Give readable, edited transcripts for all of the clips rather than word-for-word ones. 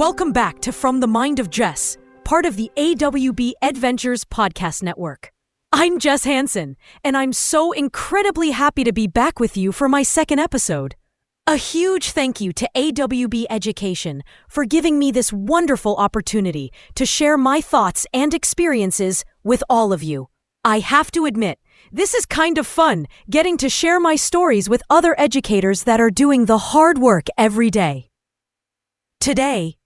Welcome back to From the Mind of Jess, part of the AWB EdVentures podcast network. I'm Jess Hansen, and I'm so incredibly happy to be back with you for my second episode. A huge thank you to AWB Education for giving me this wonderful opportunity to share my thoughts and experiences with all of you. I have to admit, this is kind of fun, getting to share my stories with other educators that are doing the hard work every day. Today,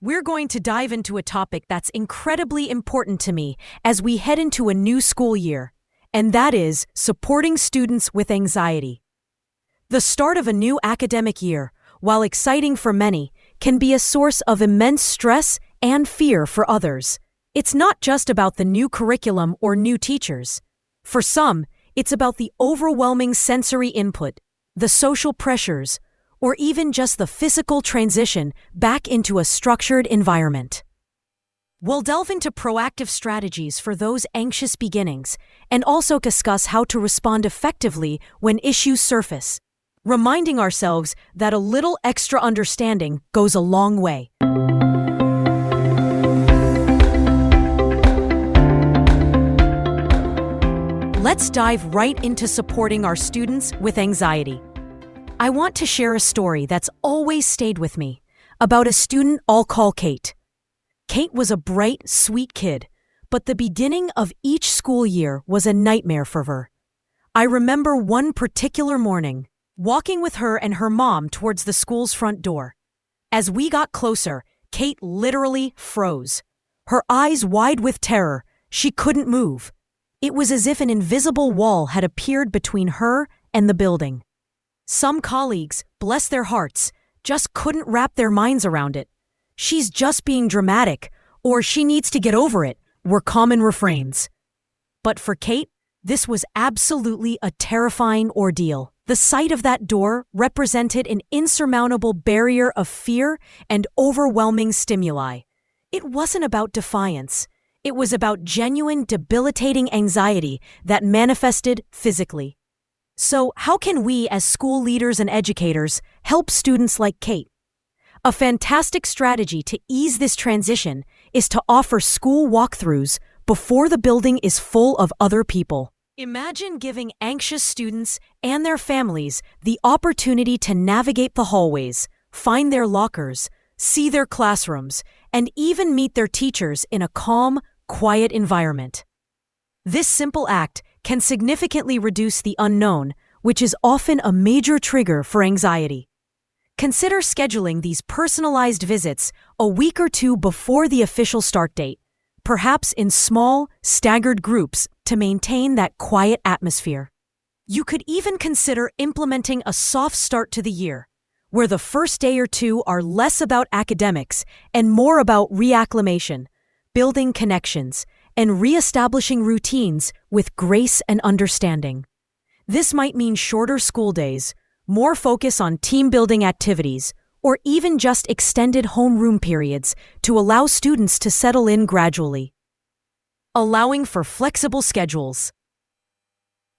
we're going to dive into a topic that's incredibly important to me as we head into a new school year, and that is supporting students with anxiety. The start of a new academic year, while exciting for many, can be a source of immense stress and fear for others. It's not just about the new curriculum or new teachers. For some, it's about the overwhelming sensory input, the social pressures, or even just the physical transition back into a structured environment. We'll delve into proactive strategies for those anxious beginnings and also discuss how to respond effectively when issues surface, reminding ourselves that a little extra understanding goes a long way. Let's dive right into supporting our students with anxiety. I want to share a story that's always stayed with me, about a student I'll call Kate. Kate was a bright, sweet kid, but the beginning of each school year was a nightmare for her. I remember one particular morning, walking with her and her mom towards the school's front door. As we got closer, Kate literally froze. Her eyes wide with terror, she couldn't move. It was as if an invisible wall had appeared between her and the building. Some colleagues, bless their hearts, just couldn't wrap their minds around it. "She's just being dramatic," or "she needs to get over it," were common refrains. But for Kate, this was absolutely a terrifying ordeal. The sight of that door represented an insurmountable barrier of fear and overwhelming stimuli. It wasn't about defiance. It was about genuine, debilitating anxiety that manifested physically. So, how can we as school leaders and educators help students like Kate? A fantastic strategy to ease this transition is to offer school walkthroughs before the building is full of other people. Imagine giving anxious students and their families the opportunity to navigate the hallways, find their lockers, see their classrooms, and even meet their teachers in a calm, quiet environment. This simple act can significantly reduce the unknown, which is often a major trigger for anxiety. Consider scheduling these personalized visits a week or two before the official start date, perhaps in small, staggered groups to maintain that quiet atmosphere. You could even consider implementing a soft start to the year, where the first day or two are less about academics and more about reacclimation, building connections, and re-establishing routines with grace and understanding. This might mean shorter school days, more focus on team-building activities, or even just extended homeroom periods to allow students to settle in gradually. Allowing for flexible schedules.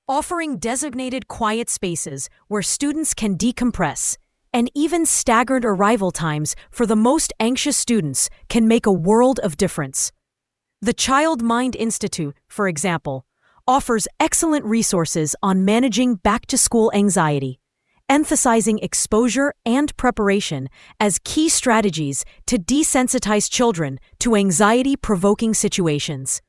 Offering designated quiet spaces where students can decompress, and even staggered arrival times for the most anxious students can make a world of difference. The Child Mind Institute, for example, offers excellent resources on managing back-to-school anxiety, emphasizing exposure and preparation as key strategies to desensitize children to anxiety-provoking situations.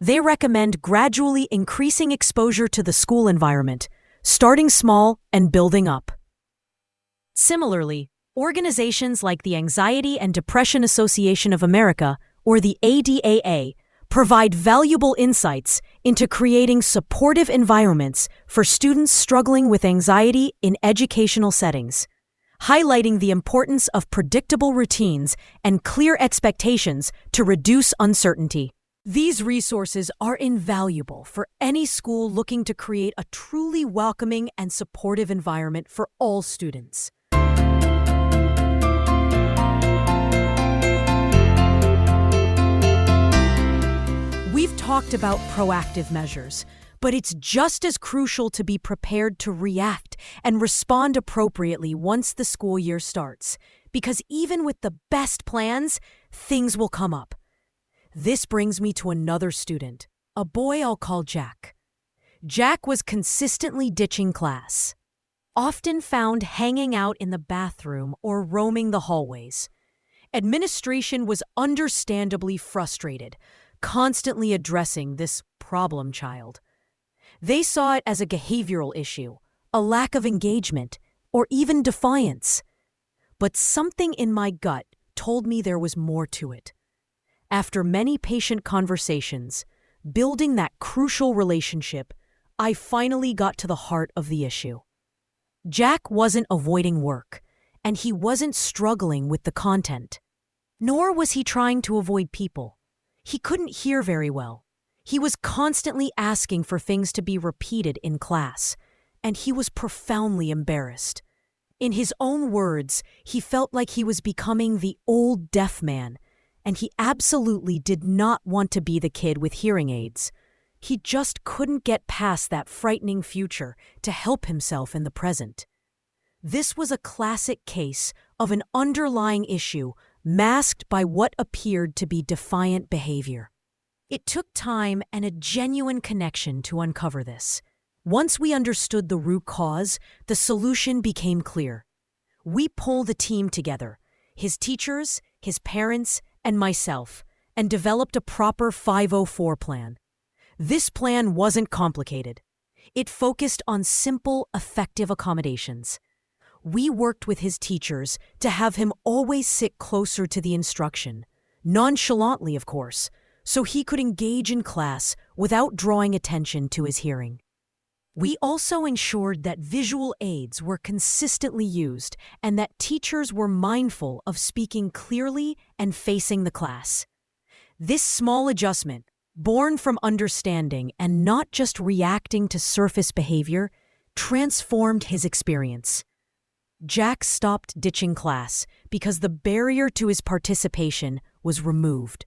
They recommend gradually increasing exposure to the school environment, starting small and building up. Similarly, organizations like the Anxiety and Depression Association of America, or the ADAA, provide valuable insights into creating supportive environments for students struggling with anxiety in educational settings, highlighting the importance of predictable routines and clear expectations to reduce uncertainty. These resources are invaluable for any school looking to create a truly welcoming and supportive environment for all students. We've talked about proactive measures, but it's just as crucial to be prepared to react and respond appropriately once the school year starts, because even with the best plans, things will come up. This brings me to another student, a boy I'll call Jack. Jack was consistently ditching class, often found hanging out in the bathroom or roaming the hallways. Administration was understandably frustrated, constantly addressing this problem child. They saw it as a behavioral issue, a lack of engagement, or even defiance. But something in my gut told me there was more to it. After many patient conversations, building that crucial relationship, I finally got to the heart of the issue. Jack wasn't avoiding work, and he wasn't struggling with the content. Nor was he trying to avoid people. He couldn't hear very well. He was constantly asking for things to be repeated in class, and he was profoundly embarrassed. In his own words, he felt like he was becoming the old deaf man, and he absolutely did not want to be the kid with hearing aids. He just couldn't get past that frightening future to help himself in the present. This was a classic case of an underlying issue masked by what appeared to be defiant behavior. It took time and a genuine connection to uncover this. Once we understood the root cause, the solution became clear. We pulled a team together, his teachers, his parents, and myself, and developed a proper 504 plan. This plan wasn't complicated. It focused on simple, effective accommodations. We worked with his teachers to have him always sit closer to the instruction, nonchalantly, of course, so he could engage in class without drawing attention to his hearing. We also ensured that visual aids were consistently used and that teachers were mindful of speaking clearly and facing the class. This small adjustment, born from understanding and not just reacting to surface behavior, transformed his experience. Jack stopped ditching class because the barrier to his participation was removed.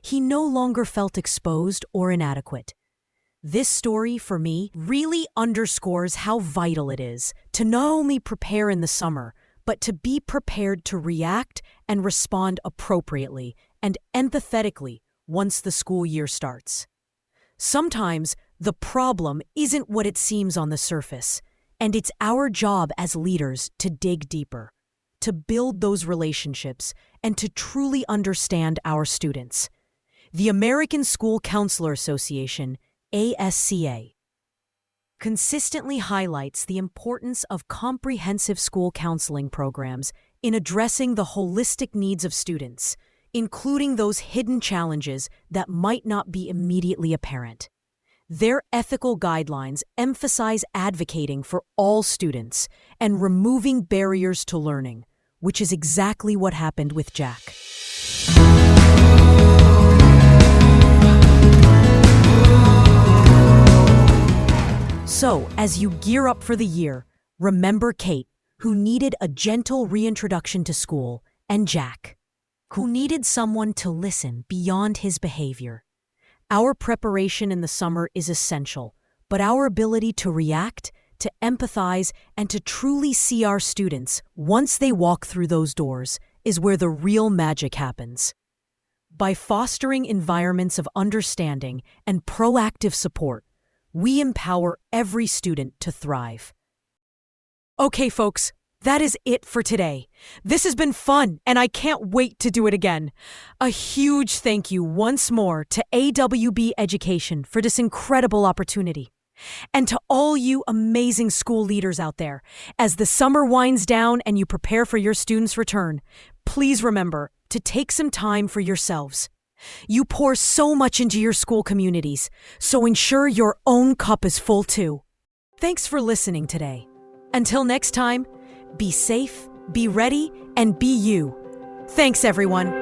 He no longer felt exposed or inadequate. This story, for me, really underscores how vital it is to not only prepare in the summer, but to be prepared to react and respond appropriately and empathetically once the school year starts. Sometimes the problem isn't what it seems on the surface, and it's our job as leaders to dig deeper, to build those relationships, and to truly understand our students. The American School Counselor Association, ASCA, consistently highlights the importance of comprehensive school counseling programs in addressing the holistic needs of students, including those hidden challenges that might not be immediately apparent. Their ethical guidelines emphasize advocating for all students and removing barriers to learning, which is exactly what happened with Jack. So, as you gear up for the year, remember Kate, who needed a gentle reintroduction to school, and Jack, who needed someone to listen beyond his behavior. Our preparation in the summer is essential, but our ability to react, to empathize, and to truly see our students once they walk through those doors is where the real magic happens. By fostering environments of understanding and proactive support, we empower every student to thrive. Okay, folks, that is it for today. This has been fun, and I can't wait to do it again. A huge thank you once more to AWB Education for this incredible opportunity. And to all you amazing school leaders out there, as the summer winds down and you prepare for your students' return, please remember to take some time for yourselves. You pour so much into your school communities, so ensure your own cup is full too. Thanks for listening today. Until next time, be safe, be ready, and be you. Thanks, everyone.